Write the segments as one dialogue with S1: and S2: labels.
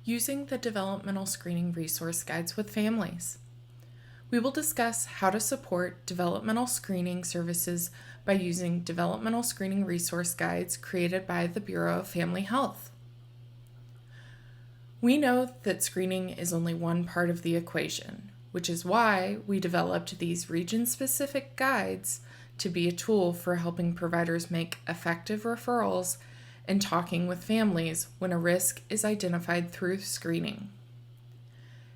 S1: using the Developmental Screening Resource Guides with families. We will discuss how to support developmental screening services by using Developmental Screening Resource Guides created by the Bureau of Family Health. We know that screening is only one part of the equation, which is why we developed these region-specific guides to be a tool for helping providers make effective referrals and talking with families when a risk is identified through screening.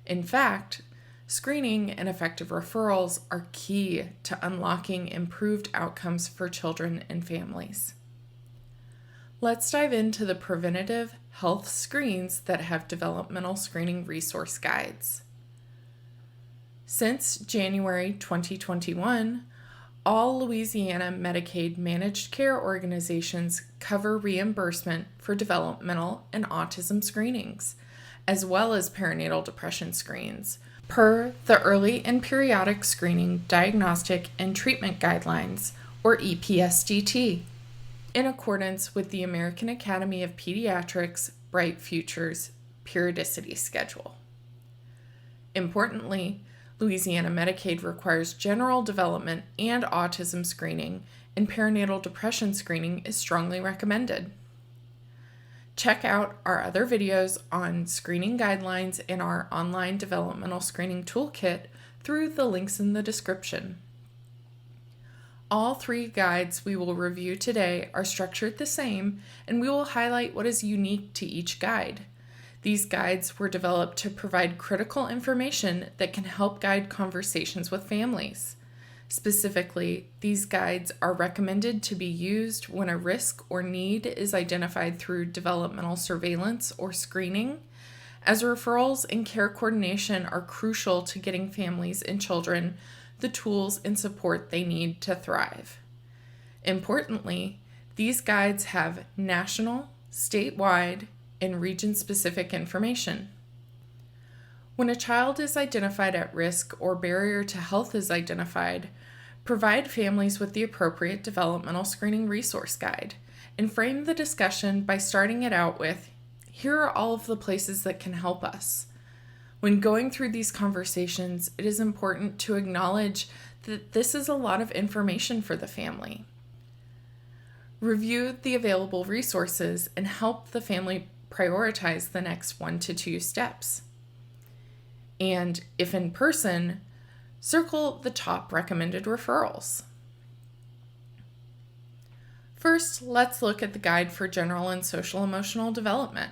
S1: In fact, screening and effective referrals are key to unlocking improved outcomes for children and families. Let's dive into the preventative health screens that have developmental screening resource guides. Since January 2021, all Louisiana Medicaid managed care organizations cover reimbursement for developmental and autism screenings, as well as perinatal depression screens, per the Early and Periodic Screening, Diagnostic, and Treatment Guidelines, or EPSDT, in accordance with the American Academy of Pediatrics Bright Futures periodicity schedule. Importantly, Louisiana Medicaid requires general development and autism screening, and perinatal depression screening is strongly recommended. Check out our other videos on screening guidelines in our online developmental screening toolkit through the links in the description. All three guides we will review today are structured the same, and we will highlight what is unique to each guide. These guides were developed to provide critical information that can help guide conversations with families. Specifically, these guides are recommended to be used when a risk or need is identified through developmental surveillance or screening, as referrals and care coordination are crucial to getting families and children the tools and support they need to thrive. Importantly, these guides have national, statewide, and region-specific information. When a child is identified at risk or barrier to health is identified, provide families with the appropriate developmental screening resource guide and frame the discussion by starting it out with, "Here are all of the places that can help us." When going through these conversations, it is important to acknowledge that this is a lot of information for the family. Review the available resources and help the family prioritize the next 1 to 2 steps. And if in person, circle the top recommended referrals. First, let's look at the guide for general and social emotional development.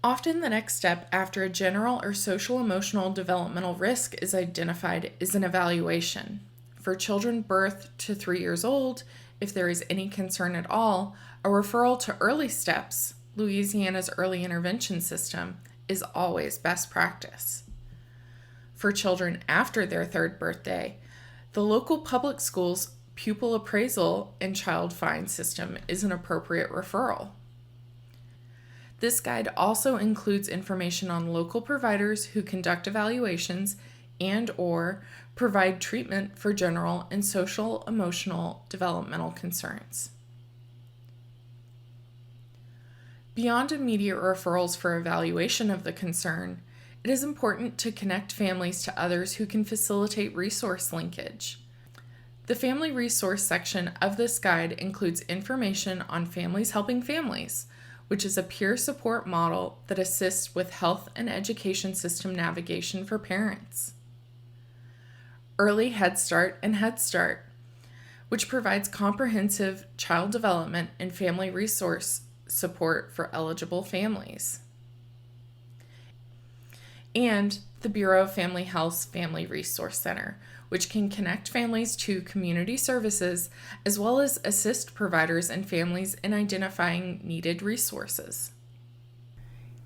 S1: Often the next step after a general or social emotional developmental risk is identified is an evaluation. For children birth to 3 years old, if there is any concern at all, a referral to early steps, Louisiana's early intervention system, is always best practice. For children after their 3rd birthday, the local public schools pupil appraisal and child find system is an appropriate referral. This guide also includes information on local providers who conduct evaluations and/or provide treatment for general and social emotional developmental concerns. Beyond immediate referrals for evaluation of the concern, it is important to connect families to others who can facilitate resource linkage. The family resource section of this guide includes information on Families Helping Families, which is a peer support model that assists with health and education system navigation for parents. Early Head Start and Head Start, which provides comprehensive child development and family resource support for eligible families. And the Bureau of Family Health's Family Resource Center, which can connect families to community services as well as assist providers and families in identifying needed resources.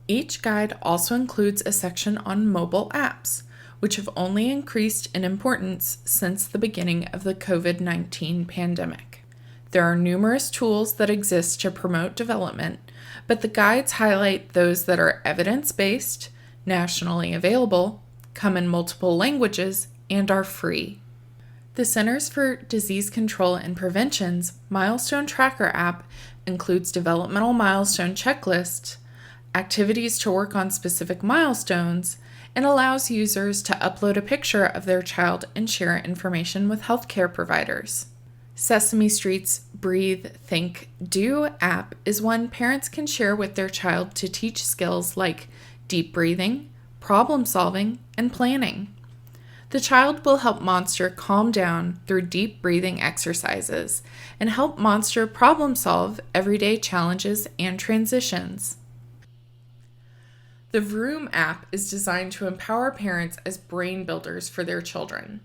S1: Each guide also includes a section on mobile apps, which have only increased in importance since the beginning of the COVID-19 pandemic. There are numerous tools that exist to promote development, but the guides highlight those that are evidence-based, nationally available, come in multiple languages, and are free. The Centers for Disease Control and Prevention's Milestone Tracker app includes developmental milestone checklists, activities to work on specific milestones, and allows users to upload a picture of their child and share information with healthcare providers. Sesame Street's Breathe, Think, Do app is one parents can share with their child to teach skills like deep breathing, problem solving, and planning. The child will help Monster calm down through deep breathing exercises and help Monster problem solve everyday challenges and transitions. The Vroom app is designed to empower parents as brain builders for their children.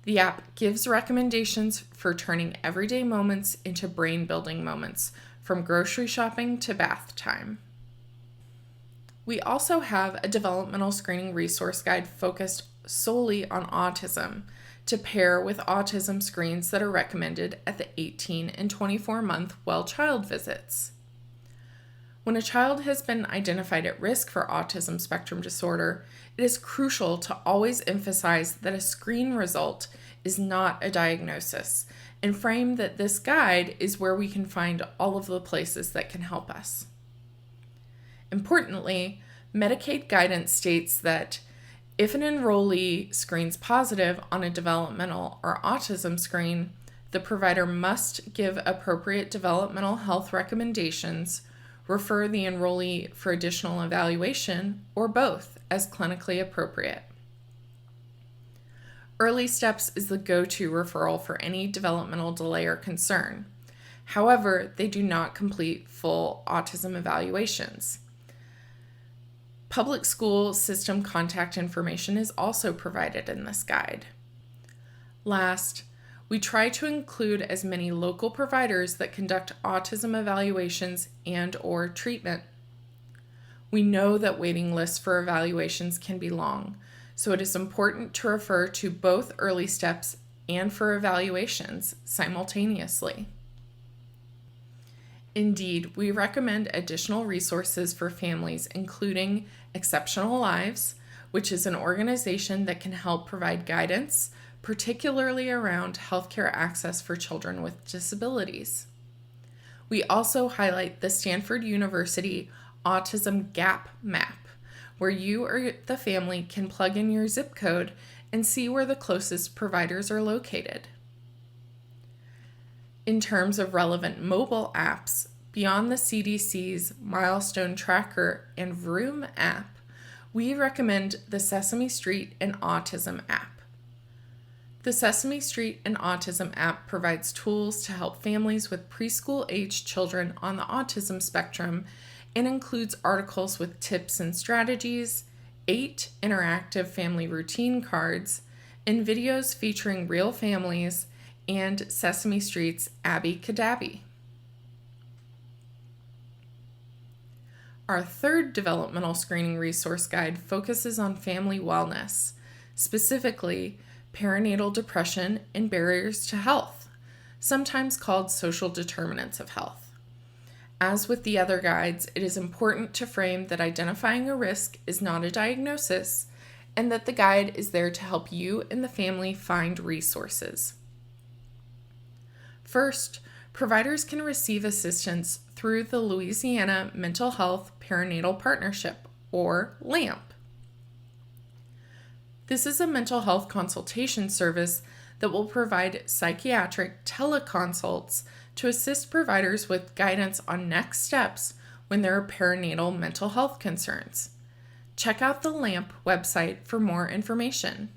S1: The app gives recommendations for turning everyday moments into brain-building moments, from grocery shopping to bath time. We also have a developmental screening resource guide focused solely on autism to pair with autism screens that are recommended at the 18 and 24-month well-child visits. When a child has been identified at risk for autism spectrum disorder, it is crucial to always emphasize that a screen result is not a diagnosis, and frame that this guide is where we can find all of the places that can help us. Importantly, Medicaid guidance states that if an enrollee screens positive on a developmental or autism screen, the provider must give appropriate developmental health recommendations, refer the enrollee for additional evaluation, or both as clinically appropriate. Early Steps is the go-to referral for any developmental delay or concern. However, they do not complete full autism evaluations. Public school system contact information is also provided in this guide. Last, we try to include as many local providers that conduct autism evaluations and/or treatment. We know that waiting lists for evaluations can be long, so it is important to refer to both Early Steps and for evaluations simultaneously. Indeed, we recommend additional resources for families, including Exceptional Lives, which is an organization that can help provide guidance, particularly around healthcare access for children with disabilities. We also highlight the Stanford University Autism Gap Map, where you or the family can plug in your zip code and see where the closest providers are located. In terms of relevant mobile apps, beyond the CDC's Milestone Tracker and Vroom app, we recommend the Sesame Street and Autism app. The Sesame Street and Autism app provides tools to help families with preschool-aged children on the autism spectrum and includes articles with tips and strategies, 8 interactive family routine cards, and videos featuring real families and Sesame Street's Abby Cadabby. Our third developmental screening resource guide focuses on family wellness, specifically perinatal depression and barriers to health, sometimes called social determinants of health. As with the other guides, it is important to frame that identifying a risk is not a diagnosis and that the guide is there to help you and the family find resources. First, providers can receive assistance through the Louisiana Mental Health Perinatal Partnership, or LAMP. This is a mental health consultation service that will provide psychiatric teleconsults to assist providers with guidance on next steps when there are perinatal mental health concerns. Check out the LAMP website for more information.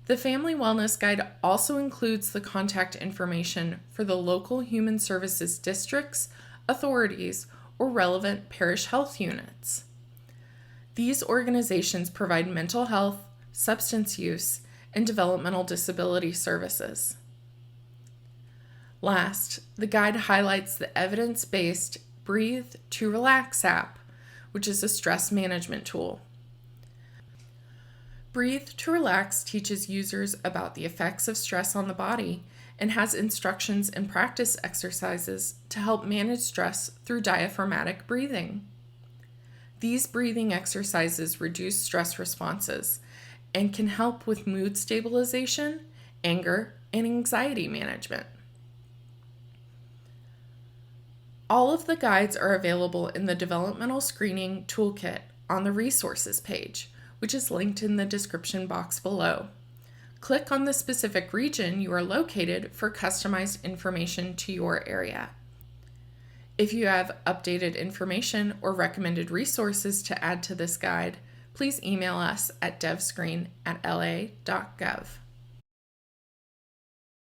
S1: The Family Wellness Guide also includes the contact information for the local human services districts, authorities, or relevant parish health units. These organizations provide mental health, substance use, and developmental disability services. Last, the guide highlights the evidence-based Breathe to Relax app, which is a stress management tool. Breathe to Relax teaches users about the effects of stress on the body and has instructions and practice exercises to help manage stress through diaphragmatic breathing. These breathing exercises reduce stress responses and can help with mood stabilization, anger, and anxiety management. All of the guides are available in the Developmental Screening Toolkit on the Resources page, which is linked in the description box below. Click on the specific region you are located for customized information to your area. If you have updated information or recommended resources to add to this guide, please email us at devscreen@la.gov.